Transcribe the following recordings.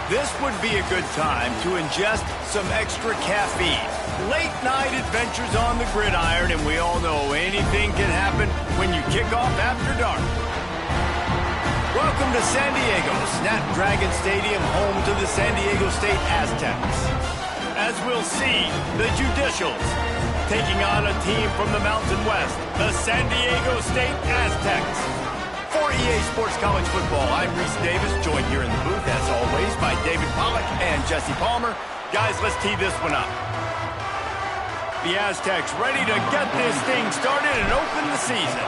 This would be a good time to ingest some extra caffeine. Late night adventures on the gridiron, and we all know anything can happen when you kick off after dark. Welcome to San Diego, Snapdragon Stadium, home to the San Diego State Aztecs. As we'll see, the Judicials taking on a team from the Mountain West, the San Diego State Aztecs. For EA Sports College Football, I'm Reese Davis, joined here in the booth, as always, by David Pollack and Jesse Palmer. Guys, let's tee this one up. The Aztecs ready to get this thing started and open the season.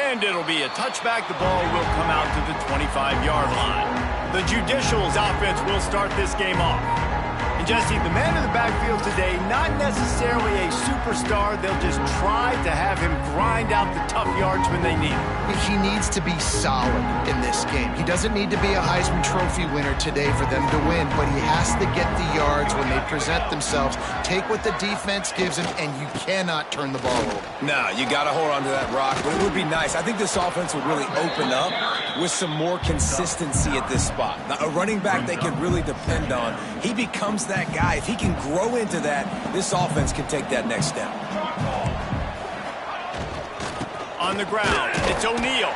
And it'll be a touchback. The ball will come out to the 25-yard line. The Judicials offense will start this game off. And Jesse, the man in the backfield today, not necessarily a superstar. They'll just try to have him grind out the tough yards when they need him. He needs to be solid in this game. He doesn't need to be a Heisman Trophy winner today for them to win, but he has to get the yards when they present themselves. Take what the defense gives him, and you cannot turn the ball over. No, you got to hold on to that rock, but it would be nice. I think this offense would really open up with some more consistency at this spot. Now, a running back they can really depend on. He becomes that guy. If he can grow into that, this offense can take that next step. On the ground, it's O'Neal.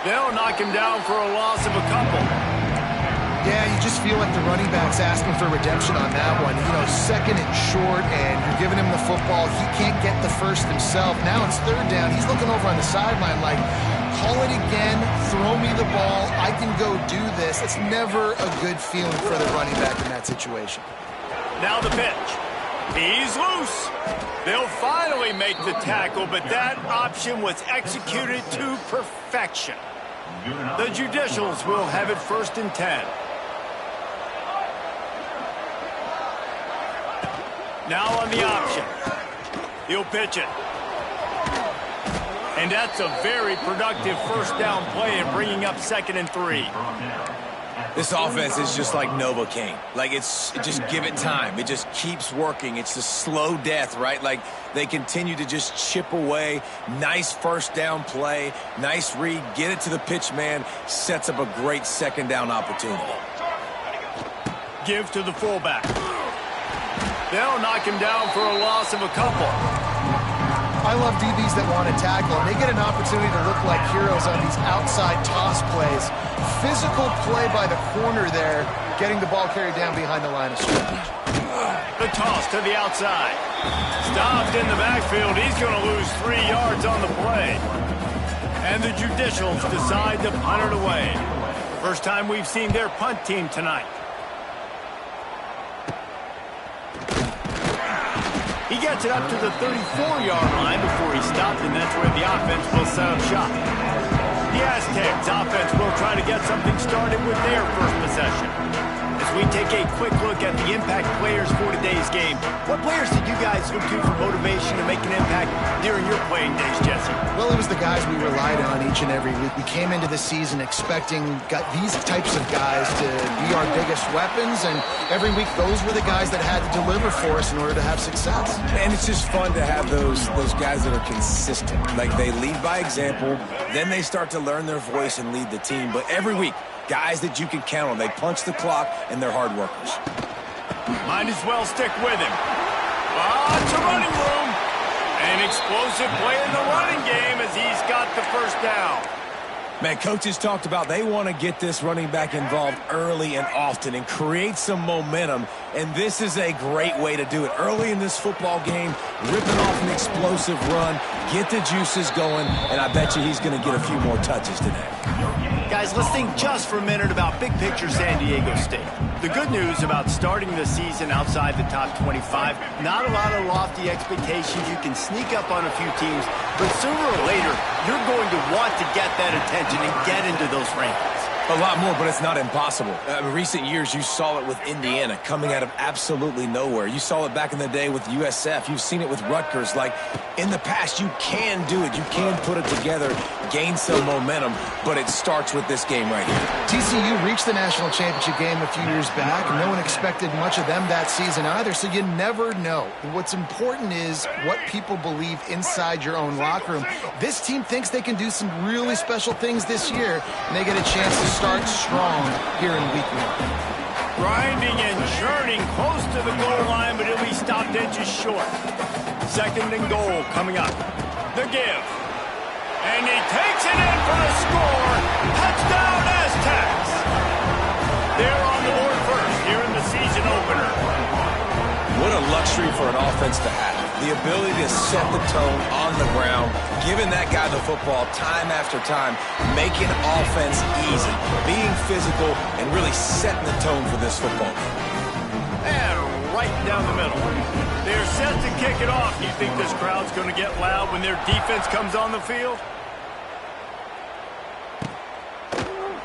They'll knock him down for a loss of a couple. Yeah, you just feel like the running back's asking for redemption on that one. You know, second and short, and you're giving him the football. He can't get the first himself. Now it's third down. He's looking over on the sideline like, call it again, throw me the ball, I can go do this. It's never a good feeling for the running back in that situation. Now the pitch. He's loose. They'll finally make the tackle, but that option was executed to perfection. The Judicials will have it 1st and 10. Now on the option. He'll pitch it. And that's a very productive first down play and bringing up 2nd and 3. This offense is just like Novocaine. Like, just give it time. It just keeps working. It's a slow death, right? Like, they continue to just chip away. Nice first down play. Nice read. Get it to the pitch man. Sets up a great 2nd down opportunity. Give to the fullback. They'll knock him down for a loss of a couple. I love DBs that want to tackle, and they get an opportunity to look like heroes on these outside toss plays. Physical play by the corner there, getting the ball carried down behind the line of scrimmage. The toss to the outside. Stopped in the backfield. He's going to lose 3 yards on the play. And the Judicials decide to punt it away. First time we've seen their punt team tonight. He gets it up to the 34-yard line before he stopped, and that's where the offense will set up shop. The Aztecs offense will try to get something started with their first possession. As we take a quick look at the impact players for today's game, what players did you guys look to for motivation to make an impact during your playing days, Jesse? Well, it was the guys we relied on each and every week. We came into the season expecting these types of guys to be our biggest weapons, and every week those were the guys that had to deliver for us in order to have success. And it's just fun to have those guys that are consistent. Like, they lead by example, then they start to learn their voice and lead the team. But every week, guys that you can count on. They punch the clock, and they're hard workers. Might as well stick with him. Lots of running room. An explosive play in the running game as he's got the first down. Man, coaches talked about they want to get this running back involved early and often and create some momentum, and this is a great way to do it. Early in this football game, ripping off an explosive run, get the juices going, and I bet you he's going to get a few more touches today. Guys, let's think just for a minute about big picture San Diego State. The good news about starting the season outside the top 25, not a lot of lofty expectations. You can sneak up on a few teams, but sooner or later, you're going to want to get that attention and get into those rankings. A lot more, but it's not impossible. In recent years, you saw it with Indiana coming out of absolutely nowhere. You saw it back in the day with USF. You've seen it with Rutgers. Like, in the past, you can do it. You can put it together, gain some momentum, but it starts with this game right here. TCU reached the national championship game a few years back, and no one expected much of them that season either, so you never know. What's important is what people believe inside your own locker room. This team thinks they can do some really special things this year, and they get a chance to start strong here in week 1. Grinding and churning close to the goal line, but he'll be stopped inches short. 2nd and goal coming up. The give. And he takes it in for the score. Touchdown Aztecs. They're on the board first here in the season opener. What a luxury for an offense to have. The ability to set the tone on the ground, giving that guy the football time after time, making offense easy, being physical, and really setting the tone for this football game. And right down the middle. They're set to kick it off. You think this crowd's going to get loud when their defense comes on the field?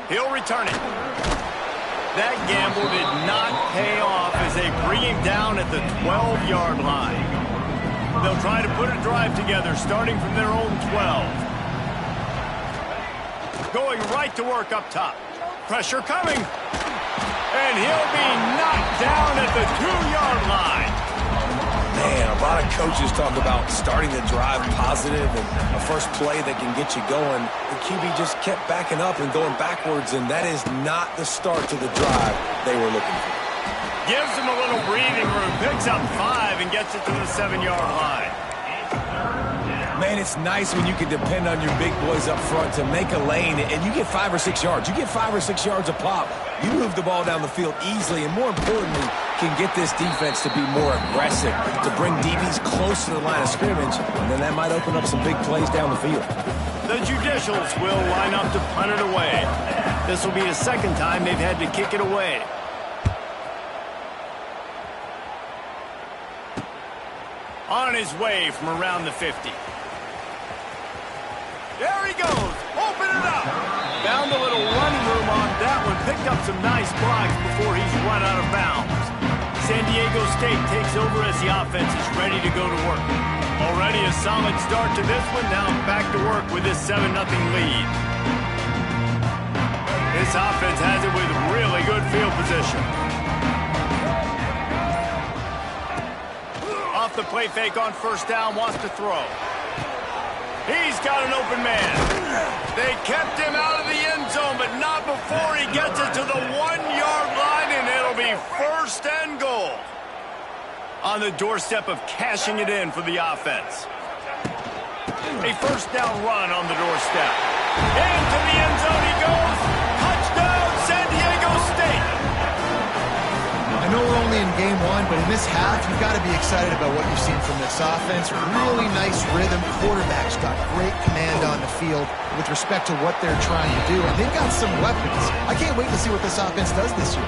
He'll return it. That gamble did not pay off as they bring him down at the 12-yard line. They'll try to put a drive together starting from their own 12. Going right to work up top. Pressure coming. And he'll be knocked down at the 2-yard line. Man, a lot of coaches talk about starting the drive positive and a first play that can get you going. The QB just kept backing up and going backwards, and that is not the start to the drive they were looking for. Gives him a little breathing room, picks up 5 and gets it to the 7-yard line. Man, it's nice when you can depend on your big boys up front to make a lane, and you get 5 or 6 yards. You get 5 or 6 yards a pop. You move the ball down the field easily, and more importantly, can get this defense to be more aggressive, to bring DBs close to the line of scrimmage, and then that might open up some big plays down the field. The Judicials will line up to punt it away. This will be the 2nd time they've had to kick it away. On his way from around the 50. There he goes. Open it up. Found a little running room on that one. Picked up some nice blocks before he's run out of bounds. San Diego State takes over as the offense is ready to go to work. Already a solid start to this one. Now back to work with this 7-0 lead. This offense has it with really good field position. Off the play fake on 1st down, wants to throw. He's got an open man. They kept him out of the end zone, but not before he gets it to the 1-yard line, and it'll be 1st and goal. On the doorstep of cashing it in for the offense. A 1st down run on the doorstep. Into the end zone he goes. Touchdown, San Diego State. I know we're only in game 1, but in this half, you've got to be excited about what you've seen from this offense. Really nice rhythm. Quarterback's got great command on the field with respect to what they're trying to do, and they've got some weapons. I can't wait to see what this offense does this year.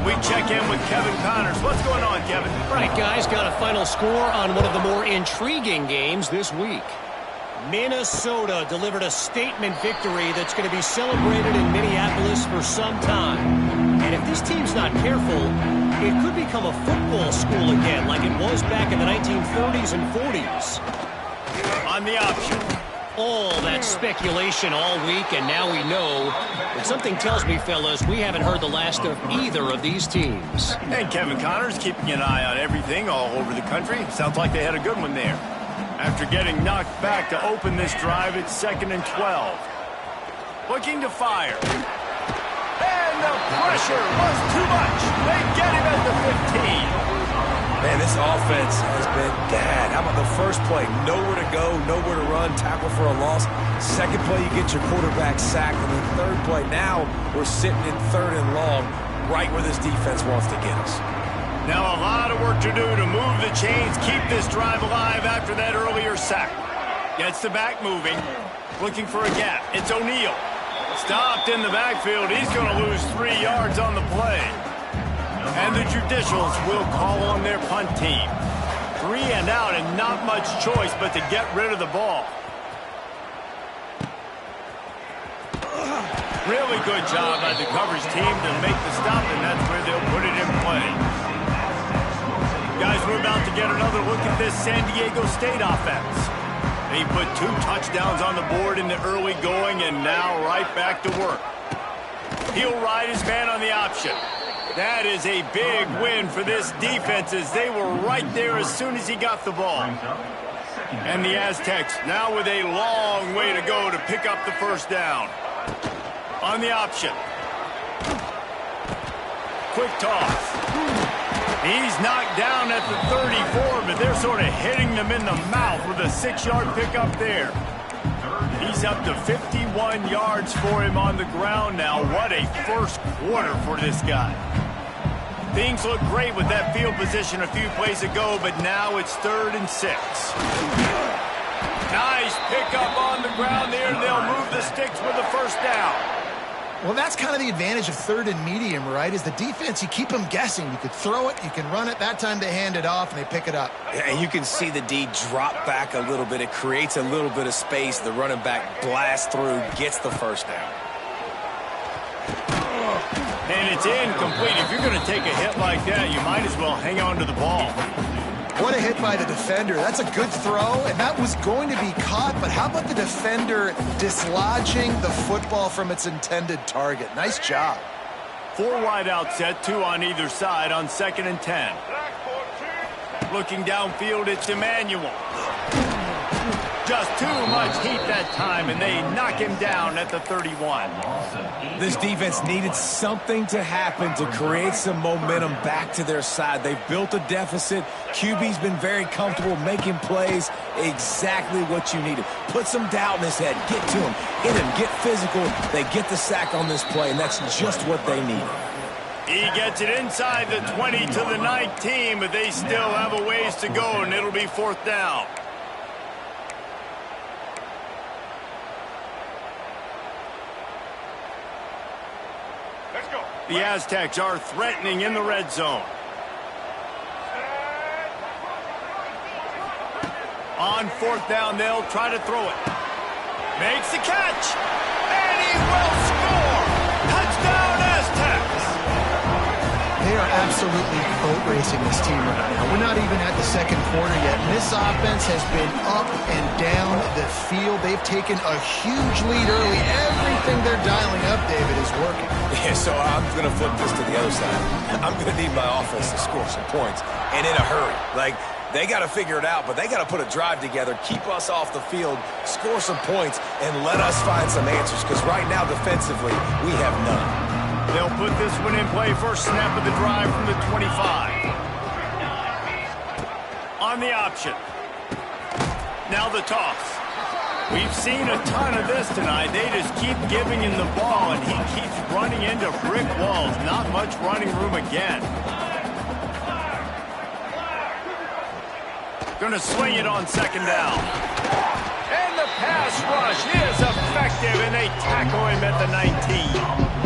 We check in with Kevin Connors. What's going on, Kevin? Right, guys, got a final score on one of the more intriguing games this week. Minnesota delivered a statement victory that's going to be celebrated in Minneapolis for some time. And if this team's not careful, it could become a football school again like it was back in the 1930s and 40s. On the option. All that speculation all week, and now we know. But something tells me, fellas, we haven't heard the last of either of these teams. And Kevin Connors keeping an eye on everything all over the country. Sounds like they had a good one there. After getting knocked back to open this drive, it's 2nd and 12. Looking to fire. And the pressure was too much. They get him at the 15. Man, this offense has been bad. How about the first play? Nowhere to go, nowhere to run, tackle for a loss. 2nd play, you get your quarterback sacked. And the 3rd play, now we're sitting in 3rd and long, right where this defense wants to get us. Now a lot of work to do to move the chains, keep this drive alive after that earlier sack. Gets the back moving, looking for a gap. It's O'Neal. Stopped in the backfield. He's going to lose 3 yards on the play. And the Judicials will call on their punt team. 3 and out and not much choice but to get rid of the ball. Really good job by the coverage team to make the stop, and that's where they'll put it in play. Guys, we're about to get another look at this San Diego State offense. They put 2 touchdowns on the board in the early going, and now right back to work. He'll ride his man on the option. That is a big win for this defense, as they were right there as soon as he got the ball. And the Aztecs now with a long way to go to pick up the first down. On the option. Quick toss. He's knocked down at the 34, but they're sort of hitting them in the mouth with a 6-yard pickup there. He's up to 51 yards for him on the ground now. What a first quarter for this guy. Things look great with that field position a few plays ago, but now it's 3rd and 6. Nice pickup on the ground there. They'll move the sticks with the first down. Well, that's kind of the advantage of 3rd and medium, right? Is the defense, you keep them guessing. You could throw it, you can run it. That time they hand it off and they pick it up. And you can see the D drop back a little bit. It creates a little bit of space. The running back blasts through, gets the first down. And it's incomplete. If you're going to take a hit like that, you might as well hang on to the ball. What a hit by the defender. That's a good throw, and that was going to be caught, but how about the defender dislodging the football from its intended target? Nice job. 4 wide out set, 2 on either side on 2nd and 10. Looking downfield, it's Emmanuel. Just too much heat that time, and they knock him down at the 31. This defense needed something to happen to create some momentum back to their side. They've built a deficit. QB's been very comfortable making plays. Exactly what you needed. Put some doubt in his head. Get to him. Hit him. Get physical. They get the sack on this play, and that's just what they needed. He gets it inside the 20 to the 19, but they still have a ways to go, and it'll be 4th down. The Aztecs are threatening in the red zone. On 4th down, they'll try to throw it. Makes the catch, and he will score! Touchdown, Aztecs! They are absolutely boat racing this team right now. We're not even at the 2nd quarter yet. This offense has been up and down the field. They've taken a huge lead early. Everything they're dialing up, David, is working. Yeah, so I'm going to flip this to the other side. I'm going to need my offense to score some points, and in a hurry. Like, they got to figure it out, but they got to put a drive together, keep us off the field, score some points, and let us find some answers, because right now, defensively, we have none. They'll put this one in play. First snap of the drive from the 25. On the option. Now the toss. We've seen a ton of this tonight. They just keep giving him the ball, and he keeps running into brick walls. Not much running room again. Going to swing it on 2nd down. And the pass rush is effective, and they tackle him at the 19.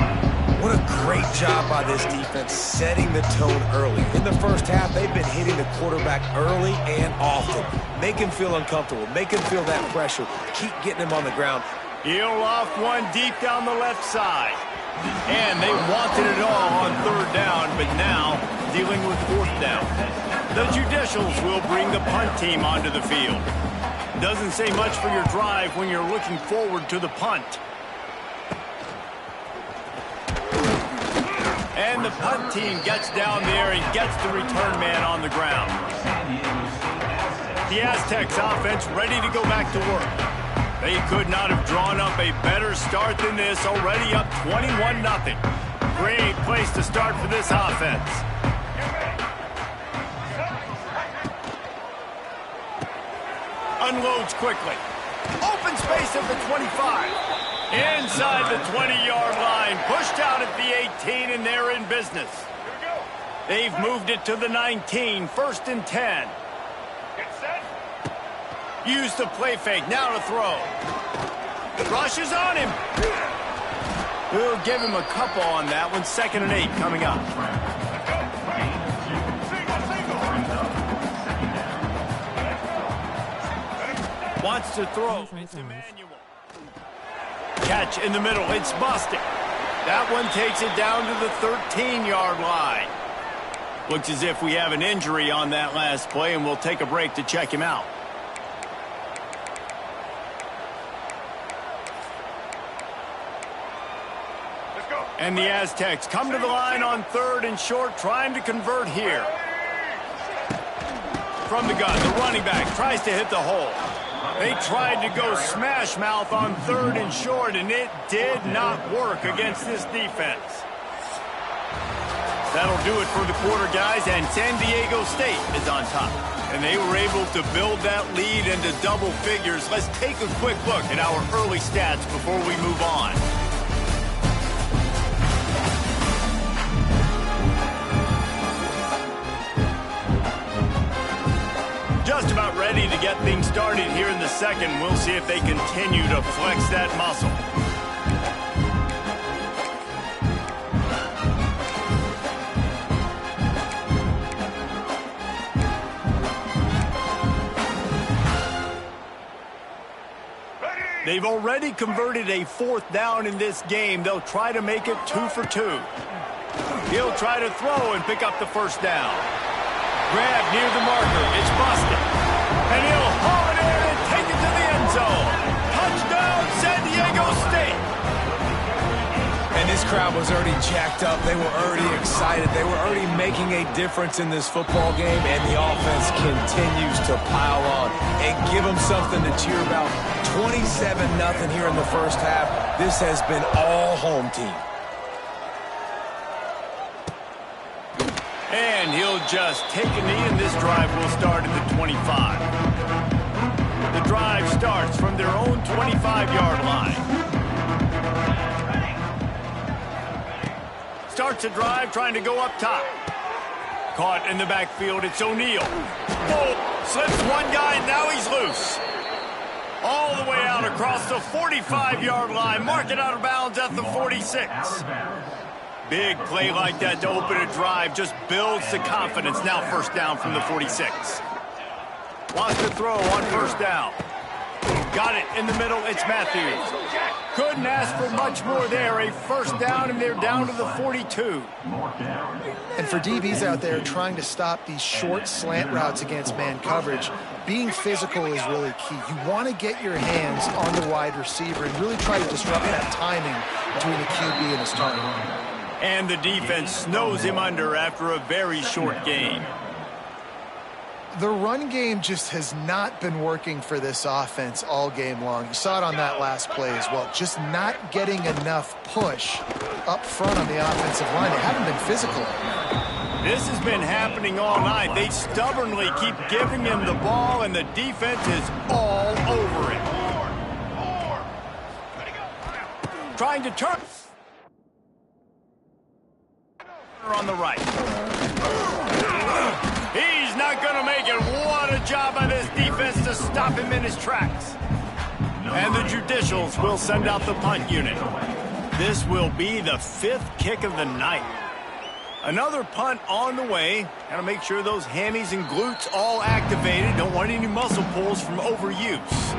What a great job by this defense setting the tone early. In the first half, they've been hitting the quarterback early and often. Make him feel uncomfortable. Make him feel that pressure. Keep getting him on the ground. He'll off one deep down the left side. And they wanted it all on 3rd down, but now dealing with 4th down. The Judicials will bring the punt team onto the field. Doesn't say much for your drive when you're looking forward to the punt. And the punt team gets down there and gets the return man on the ground. The Aztecs offense ready to go back to work. They could not have drawn up a better start than this, already up 21-0. Great place to start for this offense. Unloads quickly. Open space at the 25. Inside the 20-yard line, pushed out at the 18, and they're in business. They've moved it to the 19, 1st and 10. Use the play fake, now to throw. Rushes on him. We'll give him a couple on that one, 2nd and 8 coming up. Wants to throw. It's Emmanuel. catch in the middle. It's busted. That one takes it down to the 13-yard line. Looks as if we have an injury on that last play, and we'll take a break to check him out. And the Aztecs come to the line on 3rd and short, trying to convert here. From the gun, the running back tries to hit the hole. They tried to go smash mouth on 3rd and short, and it did not work against this defense. That'll do it for the quarter, guys, and San Diego State is on top. And they were able to build that lead into double figures. Let's take a quick look at our early stats before we move on. Just about ready to get things started here in the second. We'll see if they continue to flex that muscle. They've already converted a 4th down in this game. They'll try to make it 2 for 2. He'll try to throw and pick up the first down. Grab near the marker. It's busted. And he'll haul it in and take it to the end zone. Touchdown, San Diego State. And this crowd was already jacked up. They were already excited. They were already making a difference in this football game, and the offense continues to pile on and give them something to cheer about. 27-0 here in the first half. This has been all home team. And he'll just take a knee, and this drive will start at the 25. The drive starts from their own 25-yard line. Starts a drive trying to go up top. Caught in the backfield, it's O'Neal. Oh, slips one guy, and now he's loose. All the way out across the 45-yard line. Mark it out of bounds at the 46. Big play like that to open a drive just builds the confidence. Now 1st down from the 46. Wants to throw on 1st down. Got it in the middle. It's Matthews. Couldn't ask for much more there. A 1st down, and they're down to the 42. And for DBs out there trying to stop these short slant routes against man coverage, being physical is really key. You want to get your hands on the wide receiver and really try to disrupt that timing between the QB and his target. And the defense snows him under after a very short game. The run game just has not been working for this offense all game long. You saw it on that last play as well. Just not getting enough push up front on the offensive line. They haven't been physical. This has been happening all night. They stubbornly keep giving him the ball, and the defense is all over it. Trying to turn on the right. He's not going to make it. What a job by this defense to stop him in his tracks. And the Judicials will send out the punt unit. This will be the 5th kick of the night. Another punt on the way. Got to make sure those hammies and glutes all activated. Don't want any muscle pulls from overuse.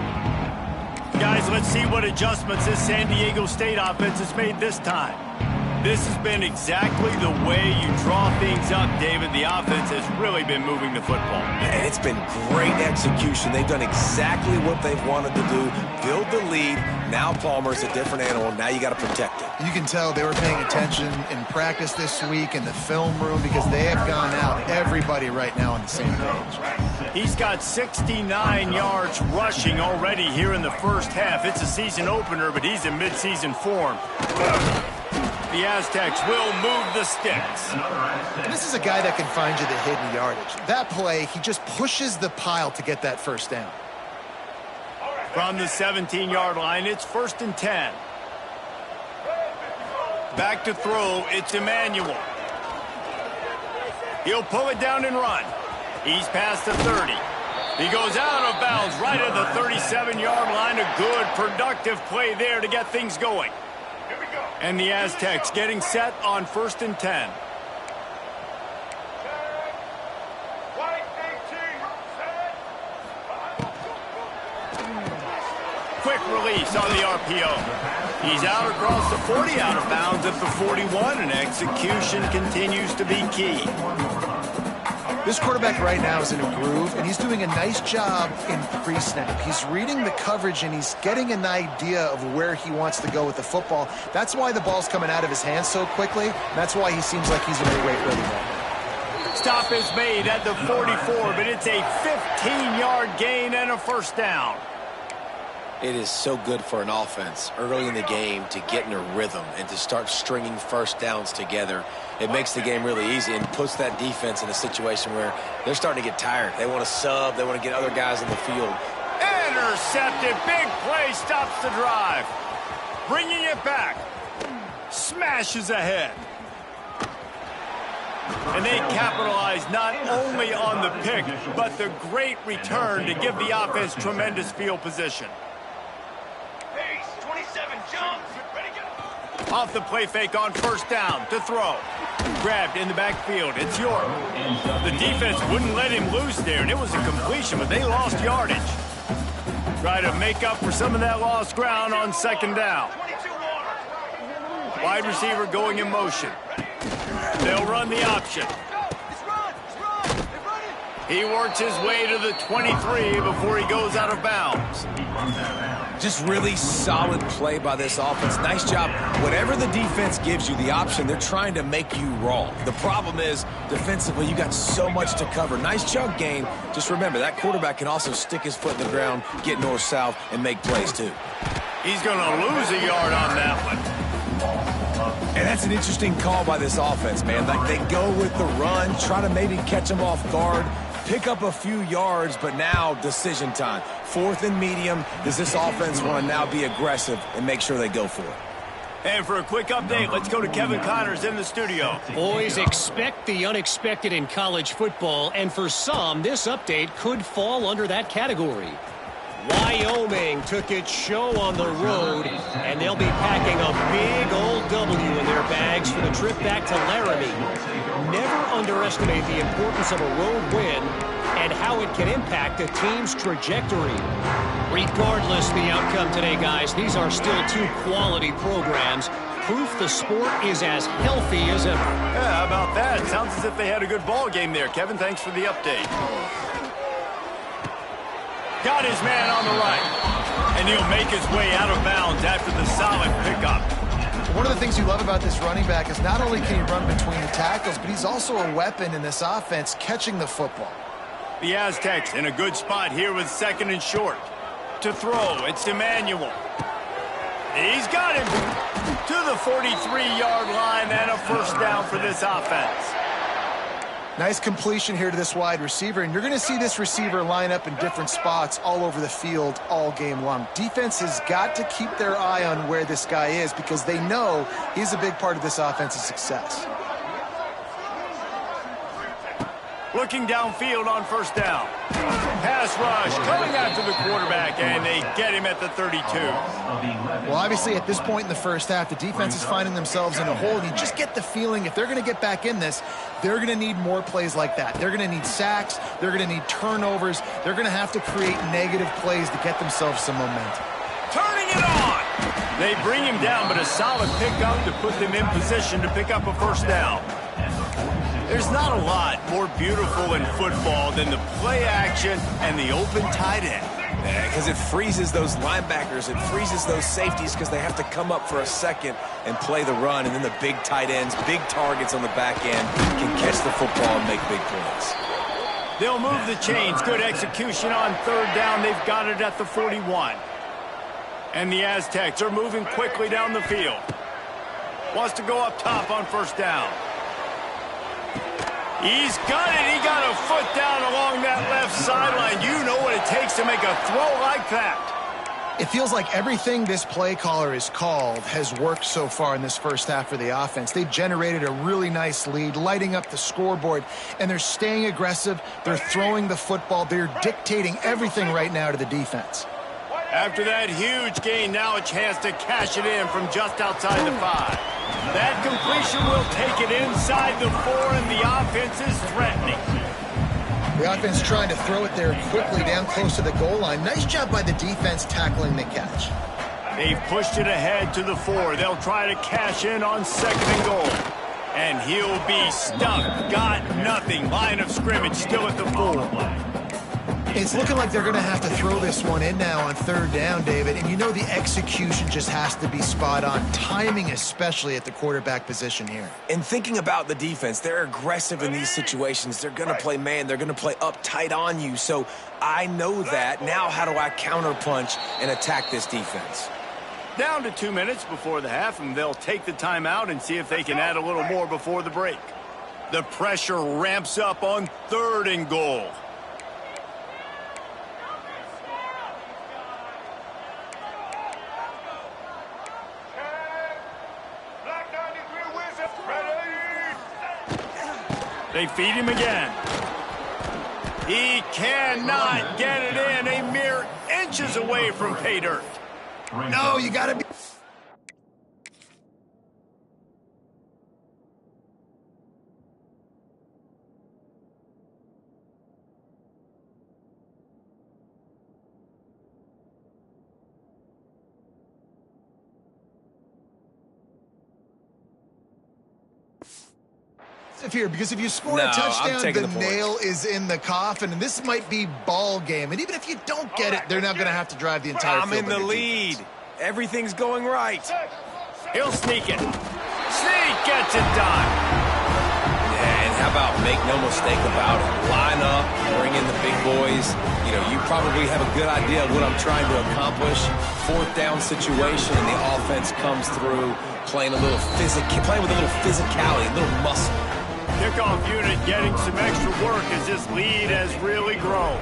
Guys, let's see what adjustments this San Diego State offense has made this time. This has been exactly the way you draw things up, David. The offense has really been moving the football. And it's been great execution. They've done exactly what they've wanted to do. Build the lead. Now Palmer's a different animal. Now you got to protect it. You can tell they were paying attention in practice this week in the film room because they have gone out. Everybody right now on the same page. He's got 69 yards rushing already here in the first half. It's a season opener, but he's in midseason form. The Aztecs will move the sticks. This is a guy that can find you the hidden yardage. That play, he just pushes the pile to get that 1st down. From the 17-yard line, it's 1st and 10. Back to throw, it's Emmanuel. He'll pull it down and run. He's past the 30. He goes out of bounds right at the 37-yard line. A good, productive play there to get things going. And the Aztecs getting set on 1st and 10. Quick release on the RPO. He's out across the 40, out of bounds at the 41, and execution continues to be key. This quarterback right now is in a groove, and he's doing a nice job in pre-snap. He's reading the coverage, and he's getting an idea of where he wants to go with the football. That's why the ball's coming out of his hands so quickly. That's why he seems like he's in a great rhythm right now. Stop is made at the 44, but it's a 15-yard gain and a first down. It is so good for an offense early in the game to get in a rhythm and to start stringing first downs together. It makes the game really easy and puts that defense in a situation where they're starting to get tired. They want to sub. They want to get other guys in the field. Intercepted. Big play stops the drive. Bringing it back. Smashes ahead. And they capitalize not only on the pick, but the great return to give the offense tremendous field position. Off the play fake on first down to throw. Grabbed in the backfield. It's York. The defense wouldn't let him loose there, and it was a completion, but they lost yardage. Try to make up for some of that lost ground on second down. Wide receiver going in motion. They'll run the option. He works his way to the 23 before he goes out of bounds. Just really solid play by this offense. Nice job. Whatever the defense gives you the option, they're trying to make you wrong. The problem is, defensively, you got so much to cover. Nice chunk gain. Just remember, that quarterback can also stick his foot in the ground, get north-south, and make plays too. He's going to lose a yard on that one. And that's an interesting call by this offense, man. Like, they go with the run, try to maybe catch them off guard, pick up a few yards, but now decision time. 4th and medium. Does this offense want to now be aggressive and make sure they go for it? And for a quick update, let's go to Kevin Connors in the studio. Boys, expect the unexpected in college football, and for some, this update could fall under that category. Wyoming took its show on the road, and they'll be packing a big old W in their bags for the trip back to Laramie. Never underestimate the importance of a road win and how it can impact a team's trajectory. Regardless the outcome today, guys, these are still two quality programs. Proof the sport is as healthy as ever. Yeah, how about that? Sounds as if they had a good ball game there. Kevin, thanks for the update. Got his man on the right. And he'll make his way out of bounds after the solid pickup. One of the things you love about this running back is not only can he run between the tackles, but he's also a weapon in this offense catching the football. The Aztecs in a good spot here with 2nd and short. To throw, it's Emmanuel. He's got him to the 43-yard line and a first down for this offense. Nice completion here to this wide receiver, and you're going to see this receiver line up in different spots all over the field all game long. Defense has got to keep their eye on where this guy is because they know he's a big part of this offense's success. Looking downfield on first down. Pass rush coming after the quarterback, and they get him at the 32. Well, obviously, at this point in the first half, the defense is finding themselves in a hole, and you just get the feeling if they're going to get back in this, they're going to need more plays like that. They're going to need sacks. They're going to need turnovers. They're going to have to create negative plays to get themselves some momentum. Turning it on. They bring him down, but a solid pickup to put them in position to pick up a first down. There's not a lot more beautiful in football than the play action and the open tight end. Because it freezes those linebackers. It freezes those safeties because they have to come up for a second and play the run. And then the big tight ends, big targets on the back end can catch the football and make big plays. They'll move the chains. Good execution on 3rd down. They've got it at the 41. And the Aztecs are moving quickly down the field. Wants to go up top on first down. He's got it. He got a foot down along that left sideline. You know what it takes to make a throw like that. It feels like everything this play caller has called has worked so far in this first half for the offense. They've generated a really nice lead, lighting up the scoreboard, and they're staying aggressive. They're throwing the football. They're dictating everything right now to the defense. After that huge gain, now a chance to cash it in from just outside the 5. That completion will take it inside the 4, and the offense is threatening. The offense trying to throw it there quickly down close to the goal line. Nice job by the defense tackling the catch. They've pushed it ahead to the 4. They'll try to cash in on 2nd and goal. And he'll be stuck. Got nothing. Line of scrimmage still at the 4. It's looking like they're going to have to throw this one in now on 3rd down, David. And you know the execution just has to be spot on. Timing especially at the quarterback position here. And thinking about the defense, they're aggressive in these situations. They're going to play man. They're going to play up tight on you. So I know that. Now how do I counterpunch and attack this defense? Down to 2 minutes before the half, and they'll take the timeout and see if they can add a little more before the break. The pressure ramps up on 3rd and goal. They feed him again. He cannot get it in. A mere inches away from pay dirt. No, you got to be... here, because if you score a touchdown, the nail is in the coffin, and this might be ball game. And even if you don't get it, they're now going to have to drive the entire field. I'm in the lead. Everything's going right. He'll sneak it. Sneak gets it done. Yeah, and how about make no mistake about it? Line up, bring in the big boys. You know, you probably have a good idea of what I'm trying to accomplish. 4th down situation, and the offense comes through, playing with a little physicality, a little muscle. Kickoff unit getting some extra work as this lead has really grown.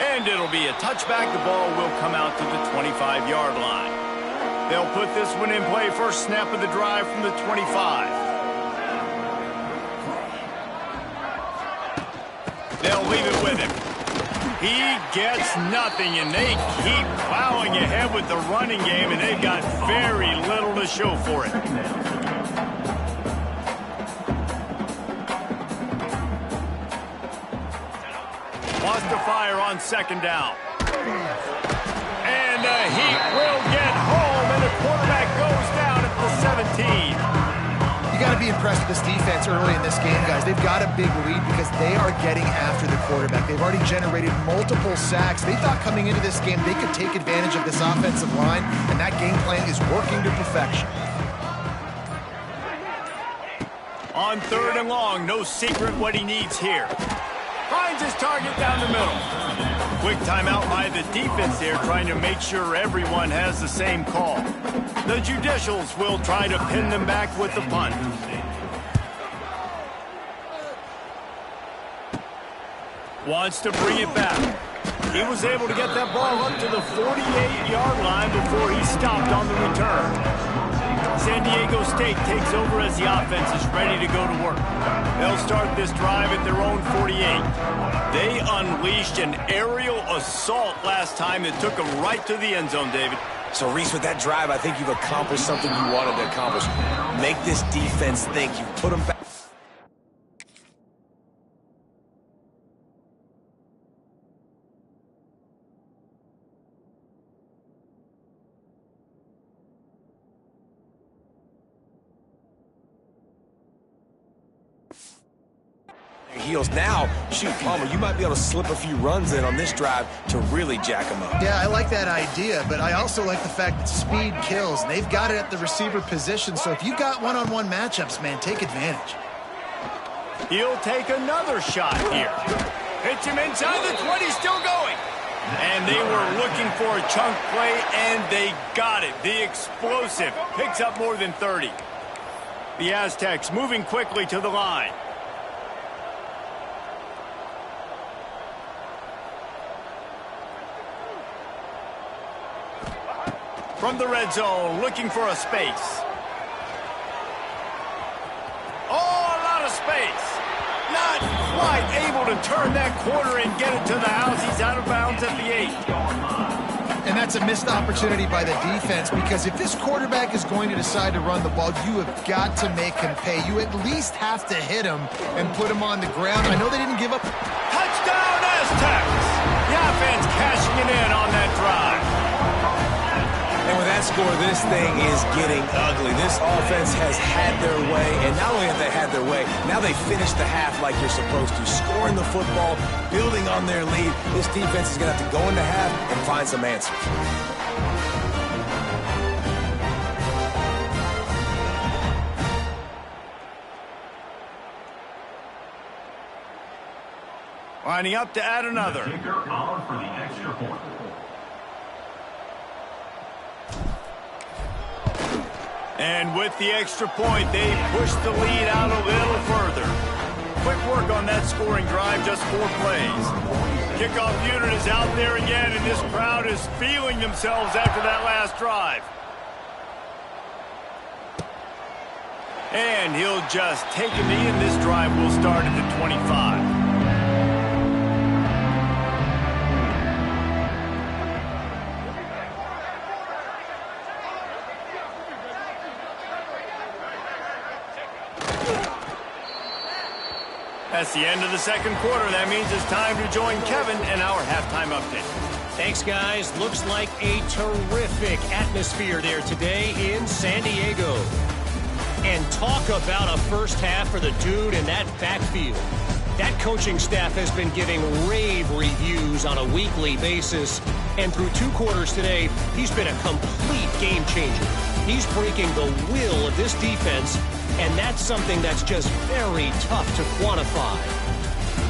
And it'll be a touchback. The ball will come out to the 25-yard line. They'll put this one in play. First snap of the drive from the 25. They'll leave it with him. He gets nothing, and they keep plowing ahead with the running game, and they've got very little to show for it. Wants to fire on 2nd down. And the Heat will get home, and the quarterback goes down at the 17. You got to be impressed with this defense early in this game, guys. They've got a big lead because they are getting after the quarterback. They've already generated multiple sacks. They thought coming into this game they could take advantage of this offensive line, and that game plan is working to perfection. On 3rd and long, no secret what he needs here. Finds his target down the middle. Quick timeout by the defense here, trying to make sure everyone has the same call. The Judicials will try to pin them back with the punt. Wants to bring it back. He was able to get that ball up to the 48-yard line before he stopped on the return. San Diego State takes over as the offense is ready to go to work. They'll start this drive at their own 48. They unleashed an aerial assault last time that took them right to the end zone, David. So, Reese, with that drive, I think you've accomplished something you wanted to accomplish. Make this defense think. You put them back. Heels now. Shoot, Palmer, you might be able to slip a few runs in on this drive to really jack them up. Yeah, I like that idea, but I also like the fact that speed kills. They've got it at the receiver position, so if you got one-on-one matchups, man, take advantage. He'll take another shot here. Hits him inside the 20, still going. And they were looking for a chunk play, and they got it. The explosive picks up more than 30. The Aztecs moving quickly to the line. From the red zone, looking for a space. Oh, a lot of space. Not quite able to turn that corner and get it to the house. He's out of bounds at the 8. And that's a missed opportunity by the defense, because if this quarterback is going to decide to run the ball, you have got to make him pay. You at least have to hit him and put him on the ground. I know they didn't give up. Touchdown, Aztecs! The offense cashing it in on that drive. And with that score, this thing is getting ugly. This offense has had their way, and not only have they had their way, now they finish the half like you're supposed to, scoring the football, building on their lead. This defense is going to have to go into half and find some answers. Lining up to add another. For the extra point. And with the extra point, they push the lead out a little further. Quick work on that scoring drive, just 4 plays. Kickoff unit is out there again, and this crowd is feeling themselves after that last drive. And he'll just take a knee, and this drive will start at the 25. That's the end of the second quarter. That means it's time to join Kevin and our halftime update. Thanks, guys. Looks like a terrific atmosphere there today in San Diego. And talk about a first half for the dude in that backfield. That coaching staff has been giving rave reviews on a weekly basis. And through 2 quarters today, he's been a complete game changer. He's breaking the will of this defense, and that's something that's just very tough to quantify.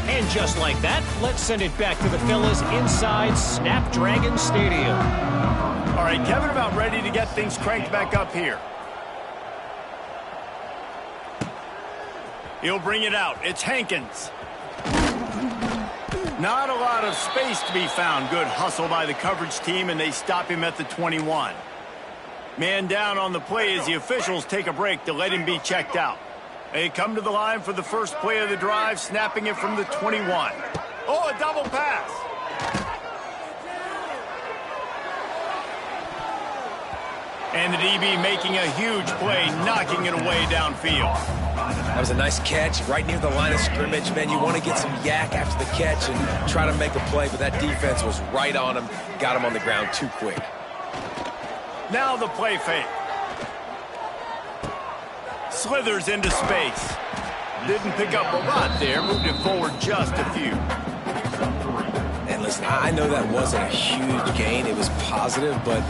And just like that, let's send it back to the fellas inside Snapdragon Stadium. All right, Kevin, about ready to get things cranked back up here. He'll bring it out. It's Hankins. Not a lot of space to be found. Good hustle by the coverage team, and they stop him at the 21. Man down on the play as the officials take a break to let him be checked out. They come to the line for the first play of the drive, snapping it from the 21. Oh, a double pass. And the DB making a huge play, knocking it away downfield. That was a nice catch right near the line of scrimmage. Man, you want to get some yak after the catch and try to make a play, but that defense was right on him, got him on the ground too quick. Now the play fake. Slithers into space. Didn't pick up a lot there, moved it forward just a few. And listen, I know that wasn't a huge gain. It was positive, but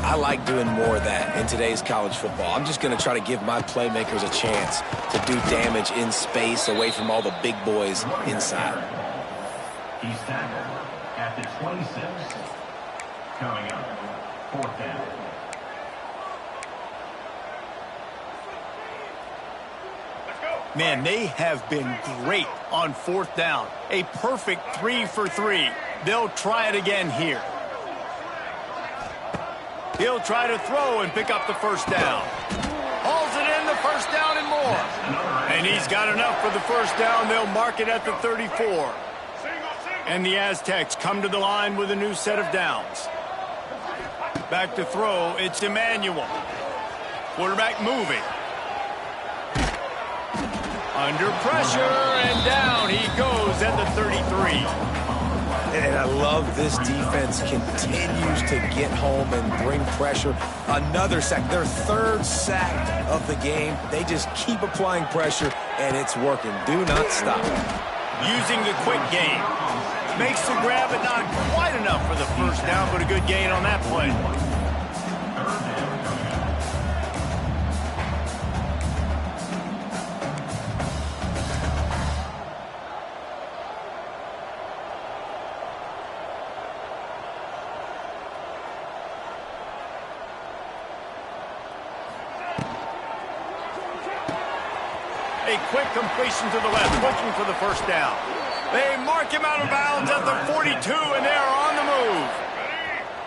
I like doing more of that in today's college football. I'm just going to try to give my playmakers a chance to do damage in space away from all the big boys inside. He's tackled at the 26. Coming up, 4th down. Man, they have been great on 4th down. A perfect 3 for 3. They'll try it again here. He'll try to throw and pick up the first down. Hauls it in, the first down and more. And he's got enough for the first down. They'll mark it at the 34. And the Aztecs come to the line with a new set of downs. Back to throw, it's Emmanuel. Quarterback moving. Under pressure, and down he goes at the 33. And I love this defense continues to get home and bring pressure. Another sack, their 3rd sack of the game. They just keep applying pressure, and it's working. Do not stop. Using the quick game. Makes the grab, but not quite enough for the first down, but a good gain on that play. A quick completion to the left, looking for the first down. They mark him out of bounds at the 42, and they're on the move.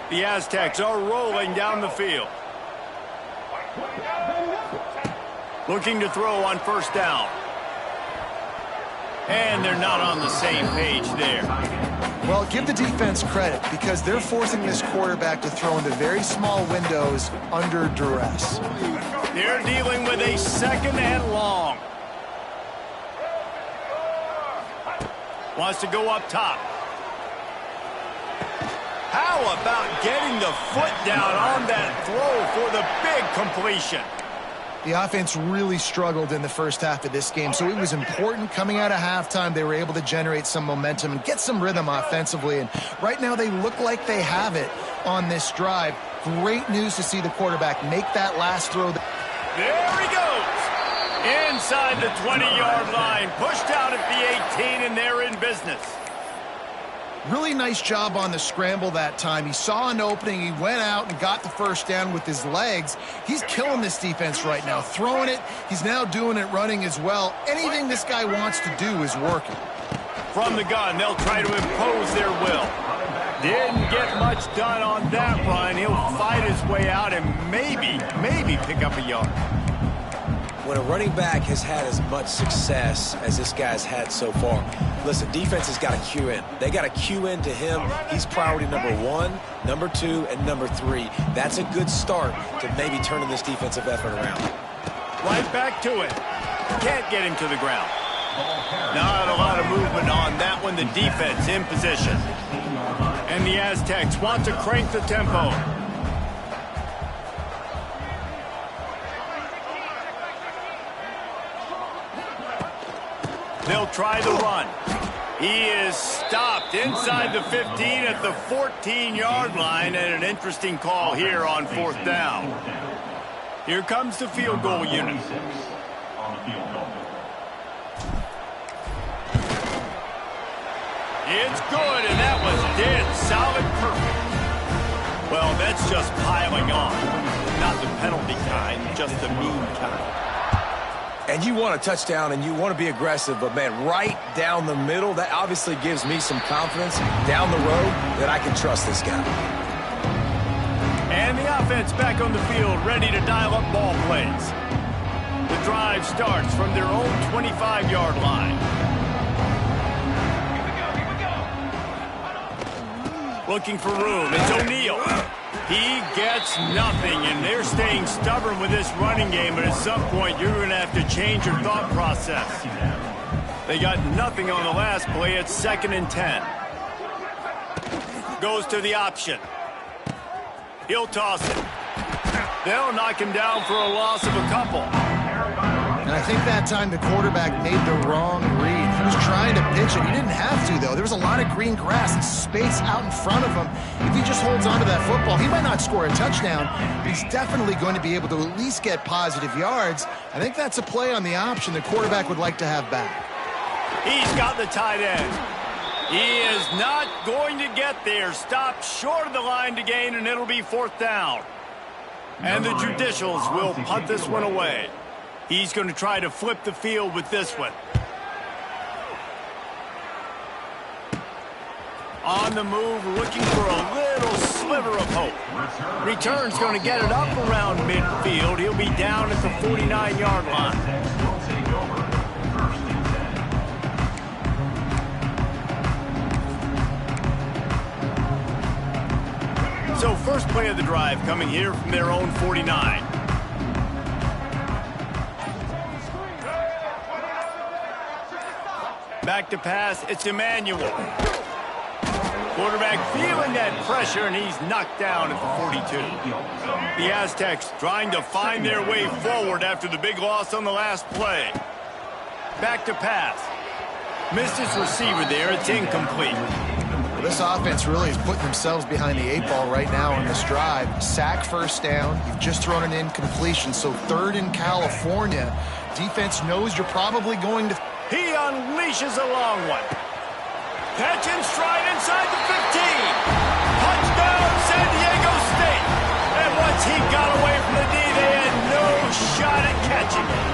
The Aztecs are rolling down the field. Looking to throw on first down. And they're not on the same page there. Well, give the defense credit because they're forcing this quarterback to throw into very small windows under duress. They're dealing with a 2nd and long. Wants to go up top. How about getting the foot down on that throw for the big completion? The offense really struggled in the first half of this game, so it was important coming out of halftime. They were able to generate some momentum and get some rhythm offensively, and right now they look like they have it on this drive. Great news to see the quarterback make that last throw. There he goes. Inside the 20-yard line, pushed out at the 18, and they're in business. Really nice job on the scramble that time. He saw an opening. He went out and got the first down with his legs. He's killing this defense right now. Throwing it. He's now doing it running as well. Anything this guy wants to do is working. From the gun, they'll try to impose their will. Didn't get much done on that run. He'll fight his way out and maybe pick up a yard. When a running back has had as much success as this guy's had so far, listen, defense has got to cue in. They got to cue in to him. He's priority number 1, number 2, and number 3. That's a good start to maybe turning this defensive effort around. Right back to it. Can't get him to the ground. Not a lot of movement on that one. The defense in position. And the Aztecs want to crank the tempo. They'll try the run. He is stopped inside the 15 at the 14-yard line, and an interesting call here on 4th down. Here comes the field goal unit. It's good, and that was dead solid perfect. Well, that's just piling on. Not the penalty kind, just the mean kind. And you want a touchdown and you want to be aggressive, but, man, right down the middle, that obviously gives me some confidence down the road that I can trust this guy. And the offense back on the field, ready to dial up ball plays. The drive starts from their own 25-yard line. Looking for room. It's O'Neal. He gets nothing, and they're staying stubborn with this running game, but at some point you're going to have to change your thought process. They got nothing on the last play. It's 2nd and 10. Goes to the option. He'll toss it. They'll knock him down for a loss of a couple. And I think that time the quarterback made the wrong read. He was trying to pitch it. He didn't have to, though. There was a lot of green grass and space out in front of him. If he just holds on to that football, he might not score a touchdown, but he's definitely going to be able to at least get positive yards. I think that's a play on the option the quarterback would like to have back. He's got the tight end. He is not going to get there. Stopped short of the line to gain, and it'll be 4th down. And the Judicials will punt this one away. He's going to try to flip the field with this one. On the move, looking for a little sliver of hope. Return's going to get it up around midfield. He'll be down at the 49-yard line. So first play of the drive coming here from their own 49. Back to pass, it's Emmanuel. Quarterback feeling that pressure, and he's knocked down at the 42. The Aztecs trying to find their way forward after the big loss on the last play. Back to pass. Missed his receiver there, it's incomplete. Well, this offense really is putting themselves behind the 8 ball right now on this drive. Sack, first down. You've just thrown an incompletion, so 3rd in California. Defense knows you're probably going to... He unleashes a long one. Catch and stride inside the 15. Touchdown, San Diego State. And once he got away from the D, they had no shot at catching him.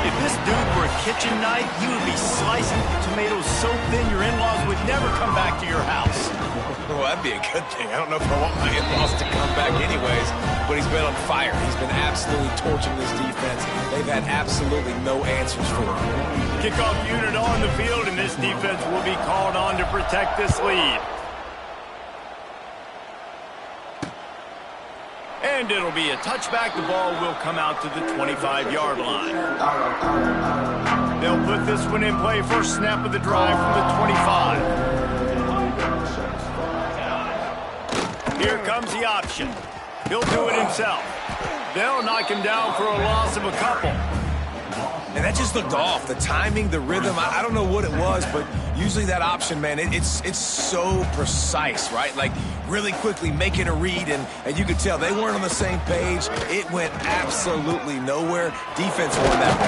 If this dude were a kitchen knife, he would be slicing tomatoes so thin your in-laws would never come back to your house. Well, that'd be a good thing. I don't know if I want my in-laws to come back anyways, but he's been on fire. He's been absolutely torching this defense. They've had absolutely no answers for him. Kickoff unit on the field, and this defense will be called on to protect this lead. And it'll be a touchback. The ball will come out to the 25-yard line. They'll put this one in play. First snap of the drive from the 25. Here comes the option. He'll do it himself. They'll knock him down for a loss of a couple. And that just looked off. The timing, the rhythm, I don't know what it was, but usually that option, man, it's so precise, right? Like, really quickly making a read, and you could tell they weren't on the same page. It went absolutely nowhere. Defense won that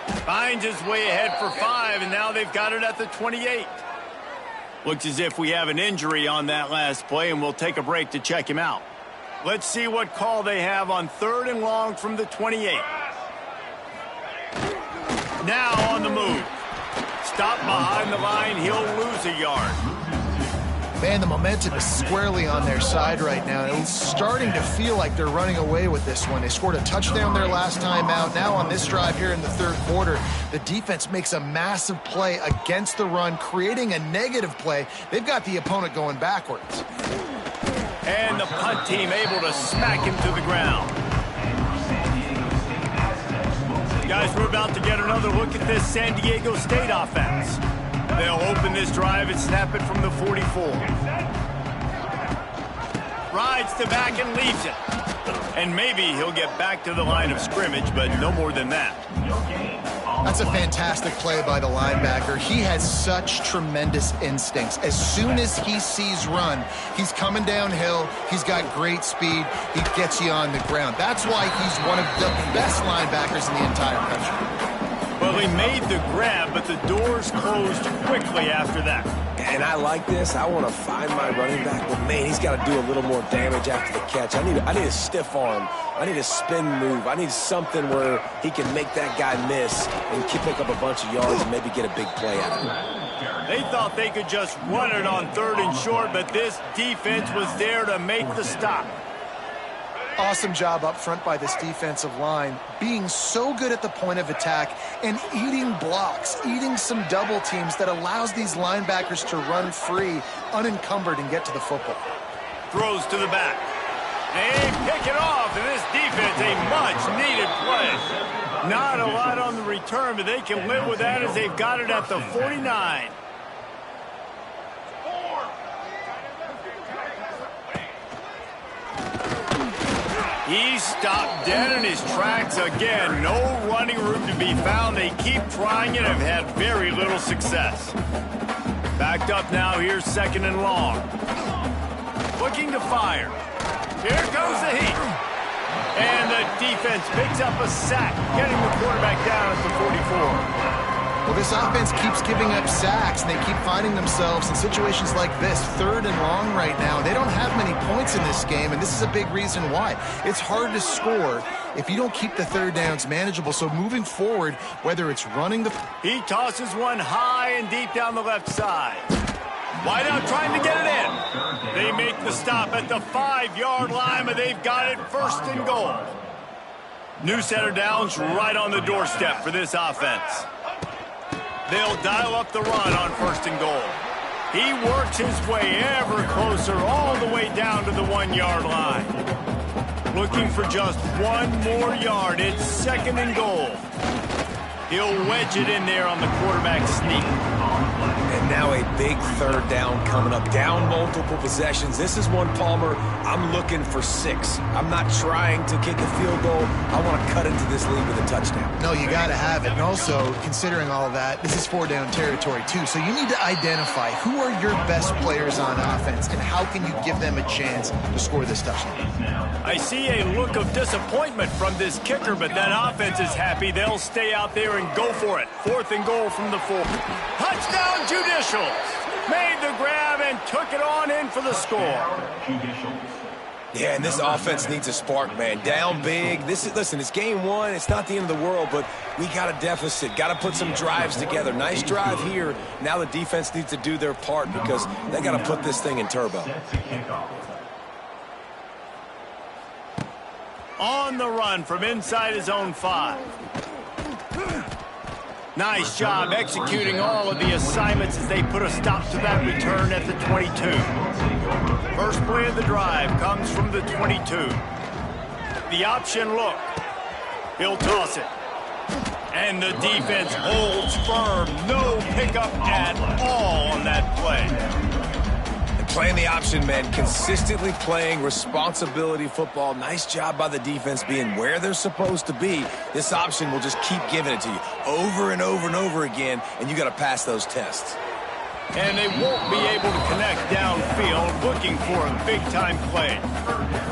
ball. Finds his way ahead for 5, and now they've got it at the 28. Looks as if we have an injury on that last play, and we'll take a break to check him out. Let's see what call they have on 3rd and long from the 28. Now on the move. Stop behind the line. He'll lose a yard. Man, the momentum is squarely on their side right now. It's starting to feel like they're running away with this one. They scored a touchdown their last time out. Now on this drive here in the 3rd quarter, the defense makes a massive play against the run, creating a negative play. They've got the opponent going backwards. And the punt team able to smack him to the ground. Guys, we're about to get another look at this San Diego State offense. They'll open this drive and snap it from the 44. Rides to back and leaves it. And maybe he'll get back to the line of scrimmage, but no more than that. That's a fantastic play by the linebacker. He has such tremendous instincts. As soon as he sees run, he's coming downhill. He's got great speed. He gets you on the ground. That's why he's one of the best linebackers in the entire country. Well, he made the grab, but the doors closed quickly after that. And I like this. I want to find my running back, but man, he's got to do a little more damage after the catch. I need a stiff arm. I need a spin move. I need something where he can make that guy miss and pick up a bunch of yards and maybe get a big play out of it. They thought they could just run it on 3rd and short, but this defense was there to make the stop. Awesome job up front by this defensive line, being so good at the point of attack and eating blocks, eating some double teams that allows these linebackers to run free, unencumbered, and get to the football. Throws to the back. They pick it off, and this defense, a much-needed play. Not a lot on the return, but they can live with that as they've got it at the 49. He stopped dead in his tracks again. No running room to be found. They keep trying and have had very little success. Backed up now. Here's 2nd and long. Looking to fire. Here goes the heat. And the defense picks up a sack, getting the quarterback down at the 44. Well, this offense keeps giving up sacks, and they keep finding themselves in situations like this, 3rd and long right now. They don't have many points in this game, and this is a big reason why. It's hard to score if you don't keep the 3rd downs manageable. So moving forward, whether it's running the... He tosses one high and deep down the left side. Wide out trying to get it in. They make the stop at the 5-yard line, but they've got it 1st and goal. New set of downs right on the doorstep for this offense. They'll dial up the run on 1st and goal. He works his way ever closer all the way down to the 1-yard line. Looking for just one more yard. It's 2nd and goal. He'll wedge it in there on the quarterback sneak. And now a big 3rd down coming up. Down multiple possessions. This is one, Palmer, I'm looking for 6. I'm not trying to kick a field goal. I want to cut into this lead with a touchdown. No, you got to have it. And also, considering all of that, this is 4-down territory too. So you need to identify who are your best players on offense and how can you give them a chance to score this touchdown. I see a look of disappointment from this kicker, but that offense is happy. They'll stay out there and go for it. 4th and goal from the 4. Touchdown, Judicials. Made the grab and took it on in for the score. Yeah, and this offense needs a spark, man. Down big. Listen, it's game 1. It's not the end of the world, but we got a deficit. Got to put some drives together. Nice drive here. Now the defense needs to do their part because they got to put this thing in turbo. On the run from inside his own 5. Nice job executing all of the assignments as they put a stop to that return at the 22. First play of the drive comes from the 22. The option look. He'll toss it. And the defense holds firm. No pickup at all on that play. Playing the option, man, consistently playing responsibility football. Nice job by the defense being where they're supposed to be. This option will just keep giving it to you over and over and over again, and you got to pass those tests. And they won't be able to connect downfield, looking for a big-time play.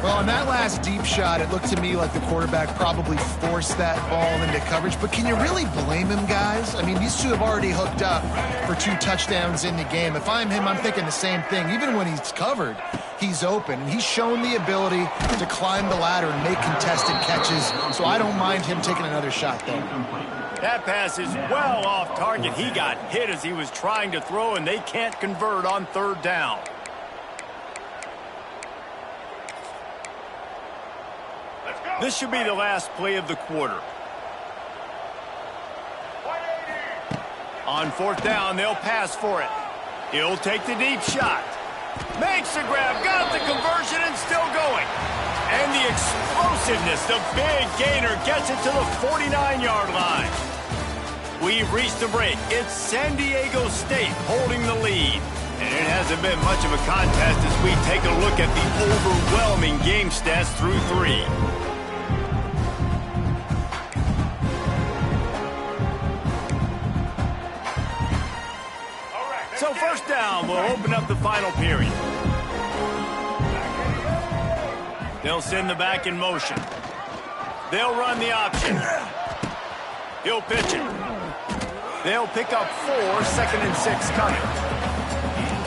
Well, on that last deep shot, it looked to me like the quarterback probably forced that ball into coverage. But can you really blame him, guys? I mean, these two have already hooked up for 2 touchdowns in the game. If I'm him, I'm thinking the same thing. Even when he's covered, he's open. And he's shown the ability to climb the ladder and make contested catches. So I don't mind him taking another shot there. That pass is well off target. He got hit as he was trying to throw, and they can't convert on 3rd down. This should be the last play of the quarter. On 4th down, they'll pass for it. He'll take the deep shot. Makes the grab, got the conversion, and still going. And the explosiveness, the big gainer, gets it to the 49-yard line. We've reached the break. It's San Diego State holding the lead. And it hasn't been much of a contest as we take a look at the overwhelming game stats through 3. So 1st down will open up the final period. They'll send the back in motion. They'll run the option. He'll pitch it. They'll pick up 4, 2nd and 6 coming.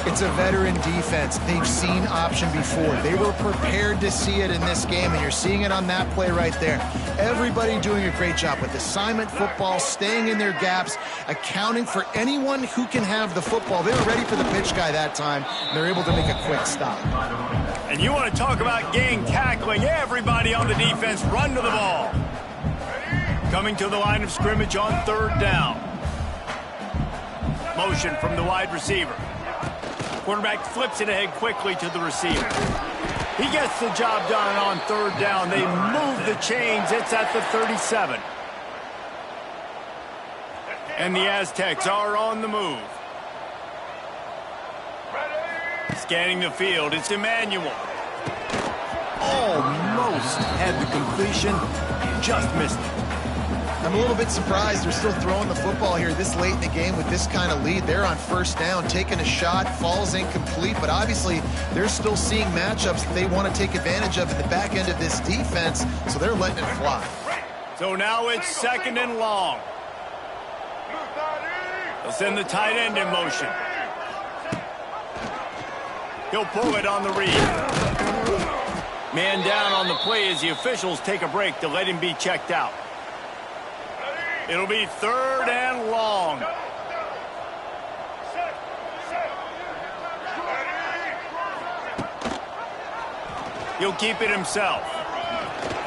It's a veteran defense. They've seen option before. They were prepared to see it in this game, and you're seeing it on that play right there. Everybody doing a great job with assignment football, staying in their gaps, accounting for anyone who can have the football. They were ready for the pitch guy that time, and they're able to make a quick stop. And you want to talk about gang tackling. Everybody on the defense run to the ball. Coming to the line of scrimmage on 3rd down. Motion from the wide receiver. Quarterback flips it ahead quickly to the receiver. He gets the job done on 3rd down. They move the chains. It's at the 37. And the Aztecs are on the move. Scanning the field, it's Emmanuel. Almost had the completion, just missed it. I'm a little bit surprised they're still throwing the football here this late in the game with this kind of lead. They're on 1st down, taking a shot, falls incomplete, but obviously they're still seeing matchups that they want to take advantage of at the back end of this defense, so they're letting it fly. So now it's 2nd and long. They'll send the tight end in motion. He'll pull it on the read. Man down on the play as the officials take a break to let him be checked out. It'll be 3rd and long. He'll keep it himself.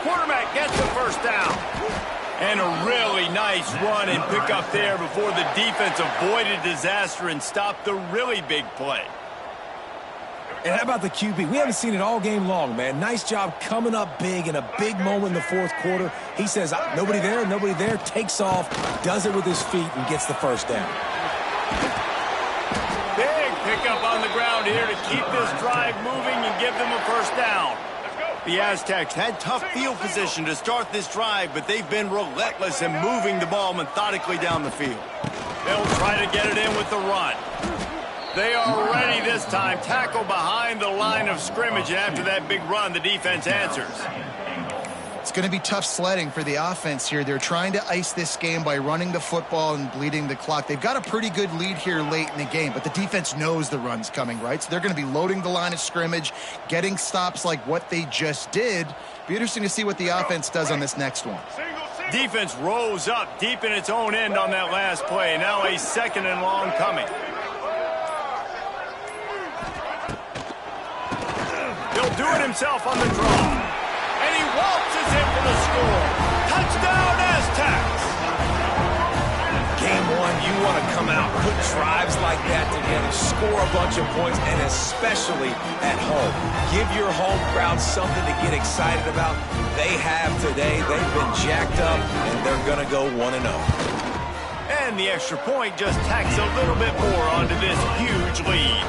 Quarterback gets the 1st down. And a really nice run and pick up there before the defense avoided disaster and stopped the really big play. And how about the QB? We haven't seen it all game long, man. Nice job coming up big in a big moment in the 4th quarter. He says, nobody there, takes off, does it with his feet, and gets the 1st down. Big pickup on the ground here to keep this drive moving and give them a 1st down. The Aztecs had tough field position to start this drive, but they've been relentless in moving the ball methodically down the field. They'll try to get it in with the run. They are ready this time. Tackle behind the line of scrimmage, and after that big run, the defense answers. It's going to be tough sledding for the offense here. They're trying to ice this game by running the football and bleeding the clock. They've got a pretty good lead here late in the game, but the defense knows the run's coming, right? So they're going to be loading the line of scrimmage, getting stops like what they just did. Be interesting to see what the offense does on this next one. Defense rose up deep in its own end on that last play. Now a 2nd and long coming. He'll do it himself on the draw. And he waltzes in for the score. Touchdown, Aztecs! Game 1, you want to come out, put drives like that together, score a bunch of points, and especially at home. Give your home crowd something to get excited about. They have today. They've been jacked up, and they're going to go 1-0. And the extra point just tacks a little bit more onto this huge lead.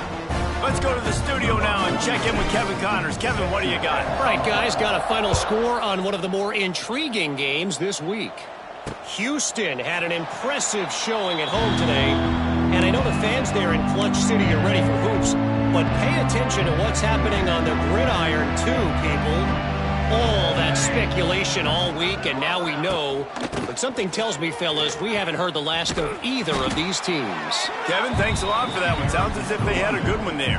Let's go to the studio now and check in with Kevin Connors. Kevin, what do you got? All right, guys, got a final score on one of the more intriguing games this week. Houston had an impressive showing at home today, and I know the fans there in Clutch City are ready for hoops, but pay attention to what's happening on the gridiron too, people. All that speculation all week, and now we know. But something tells me, fellas, we haven't heard the last of either of these teams. Kevin, thanks a lot for that one. Sounds as if they had a good one there.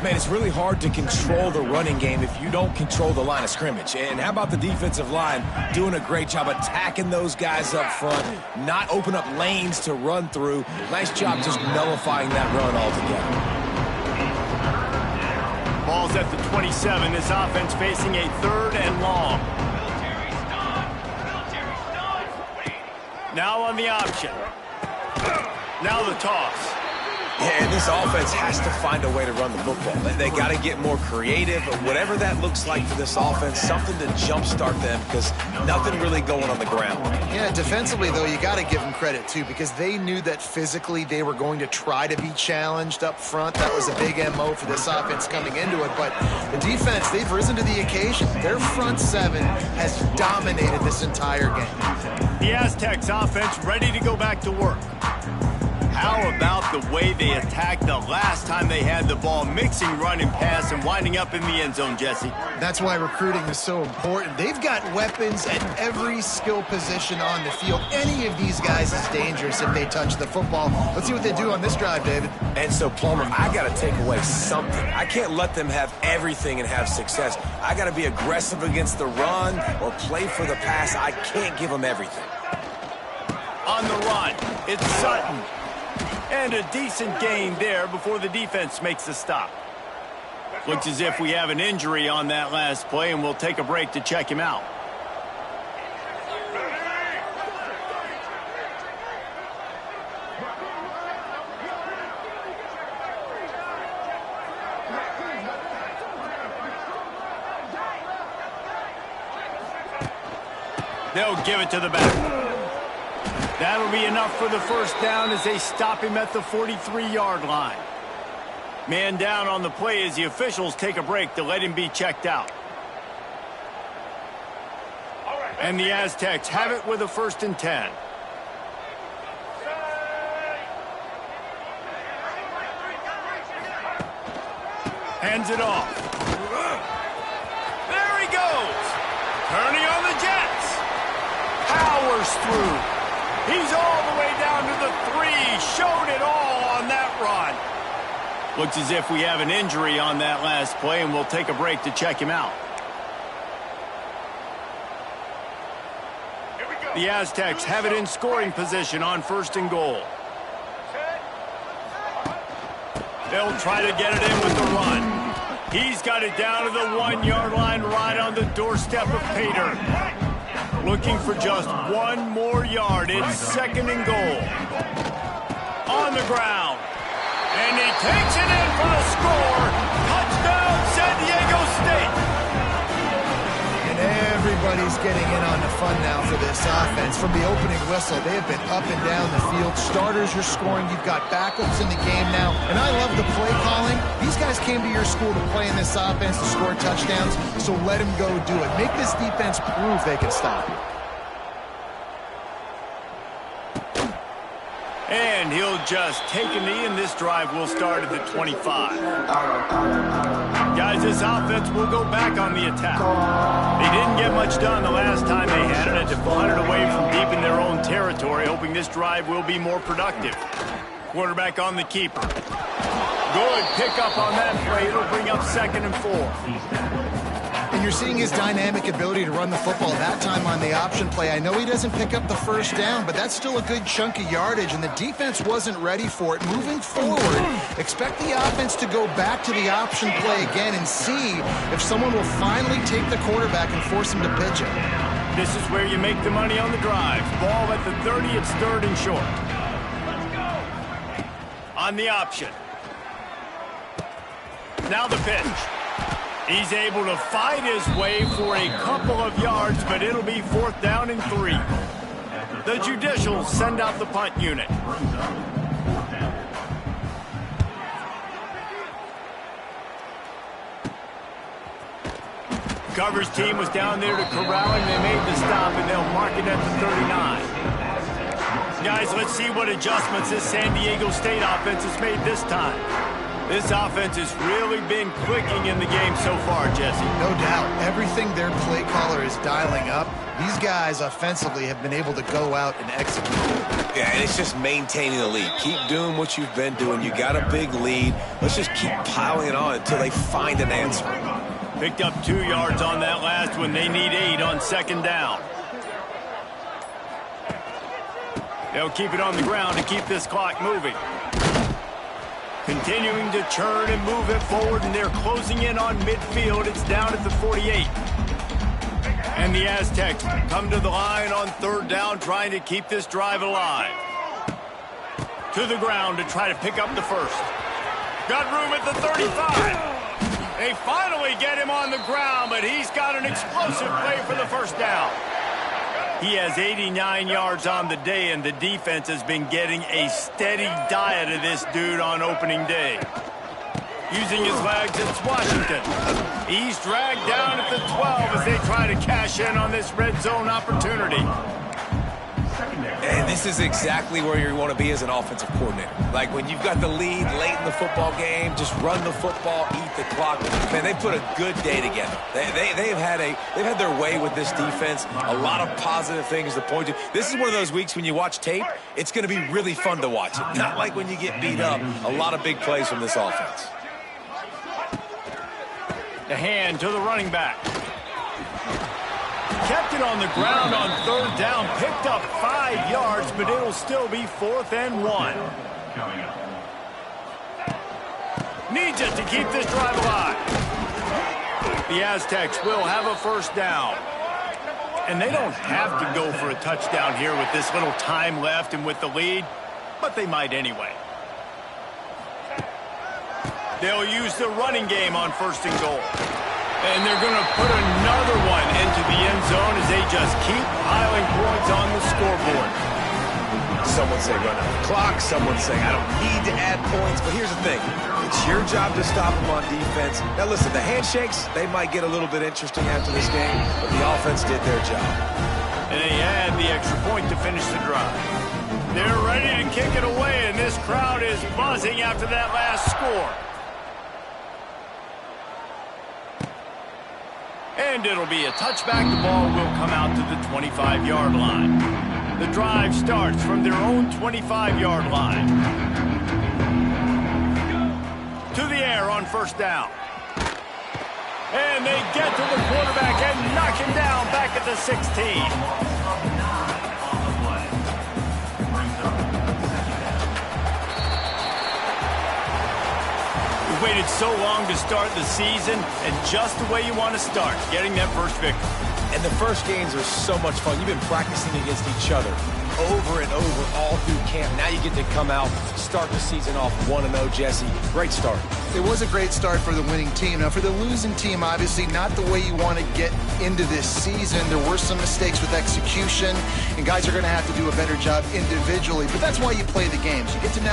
Man, it's really hard to control the running game if you don't control the line of scrimmage. And how about the defensive line doing a great job attacking those guys up front, not open up lanes to run through. Nice job just nullifying that run altogether. Ball's at the 27. This offense facing a 3rd and long. Now on the option. Now the toss. Yeah, and this offense has to find a way to run the football. They got to get more creative, or whatever that looks like for this offense, something to jumpstart them, because nothing really going on the ground. Yeah, defensively, though, you got to give them credit, too, because they knew that physically they were going to try to be challenged up front. That was a big MO for this offense coming into it. But the defense, they've risen to the occasion. Their front 7 has dominated this entire game. The Aztecs offense ready to go back to work. How about the way they attacked the last time they had the ball, mixing run and pass and winding up in the end zone, Jesse? That's why recruiting is so important. They've got weapons at every skill position on the field. Any of these guys is dangerous if they touch the football. Let's see what they do on this drive, David. And so, Plummer, I got to take away something. I can't let them have everything and have success. I got to be aggressive against the run or play for the pass. I can't give them everything. On the run, it's Sutton. And a decent gain there before the defense makes the stop. Looks as if we have an injury on that last play, and we'll take a break to check him out. They'll give it to the back. That'll be enough for the first down as they stop him at the 43-yard line. Man down on the play as the officials take a break to let him be checked out. And the Aztecs have it with a 1st and 10. Hands it off. There he goes. Turning on the Jets. Powers through. He's all the way down to the 3. Showed it all on that run. Looks as if we have an injury on that last play, and we'll take a break to check him out. The Aztecs have it in scoring position on 1st and goal. They'll try to get it in with the run. He's got it down to the 1-yard line right on the doorstep of Pater. Looking for just 1 more yard. It's 2nd and goal. On the ground. And he takes it in for the score. Touchdown, San Diego State. And everybody's getting in on the fun now for this offense. From the opening whistle, they have been up and down the field. Starters are scoring. You've got backups in the game now. And I love the play calling. These guys came to your school to play in this offense to score touchdowns, so let them go do it. Make this defense prove they can stop it. And he'll just take a knee, and this drive will start at the 25. Guys, this offense will go back on the attack. They didn't get much done the last time they had it, and to punt it away from deep in their own territory, hoping this drive will be more productive. Quarterback on the keeper. Good pickup on that play. It'll bring up 2nd and 4. And you're seeing his dynamic ability to run the football that time on the option play. I know he doesn't pick up the first down, but that's still a good chunk of yardage, and the defense wasn't ready for it. Moving forward, expect the offense to go back to the option play again and see if someone will finally take the quarterback and force him to pitch it. This is where you make the money on the drive. Ball at the 30, it's 3rd and short. On the option. Now the pitch. He's able to fight his way for a couple of yards, but it'll be 4th down and 3. The Judicials send out the punt unit. Coverage team was down there to corral him. They made the stop, and they'll mark it at the 39. Guys, let's see what adjustments this San Diego State offense has made this time. This offense has really been clicking in the game so far, Jesse. No doubt. Everything their play caller is dialing up, these guys offensively have been able to go out and execute. Yeah, and it's just maintaining the lead. Keep doing what you've been doing. You got a big lead. Let's just keep piling it on until they find an answer. Picked up 2 yards on that last one. They need 8 on second down. They'll keep it on the ground to keep this clock moving. Continuing to churn and move it forward, and they're closing in on midfield. It's down at the 48. And the Aztecs come to the line on third down, trying to keep this drive alive. To the ground to try to pick up the first. Got room at the 35. They finally get him on the ground, but he's got an explosive play for the first down. He has 89 yards on the day, and the defense has been getting a steady diet of this dude on opening day. Using his legs, it's Washington. He's dragged down at the 12 as they try to cash in on this red zone opportunity. And this is exactly where you want to be as an offensive coordinator. Like when you've got the lead late in the football game, just run the football, eat the clock. Man, they put a good day together. They've had their way with this defense. A lot of positive things to point to. This is one of those weeks when you watch tape, it's going to be really fun to watch it. Not like when you get beat up. A lot of big plays from this offense. The hand to the running back. Kept it on the ground on third down. Picked up 5 yards, but it'll still be 4th and 1. Needs it to keep this drive alive. The Aztecs will have a first down. And they don't have to go for a touchdown here with this little time left and with the lead, but they might anyway. They'll use the running game on 1st and goal. And they're going to put another one into the end zone as they just keep piling points on the scoreboard. Someone say run out the clock. Someone saying I don't need to add points. But here's the thing. It's your job to stop them on defense. Now, listen, the handshakes, they might get a little bit interesting after this game, but the offense did their job. And they had the extra point to finish the drive. They're ready to kick it away, and this crowd is buzzing after that last score. And it'll be a touchback. The ball will come out to the 25-yard line. The drive starts from their own 25-yard line. To the air on 1st down. And they get to the quarterback and knock him down back at the 16. Waited so long to start the season, and just the way you want to start, getting that first victory. And the first games are so much fun. You've been practicing against each other over and over all through camp. Now you get to come out, start the season off 1-0, Jesse. Great start. It was a great start for the winning team. Now, for the losing team, obviously not the way you want to get into this season. There were some mistakes with execution, and guys are going to have to do a better job individually. But that's why you play the games. You get to now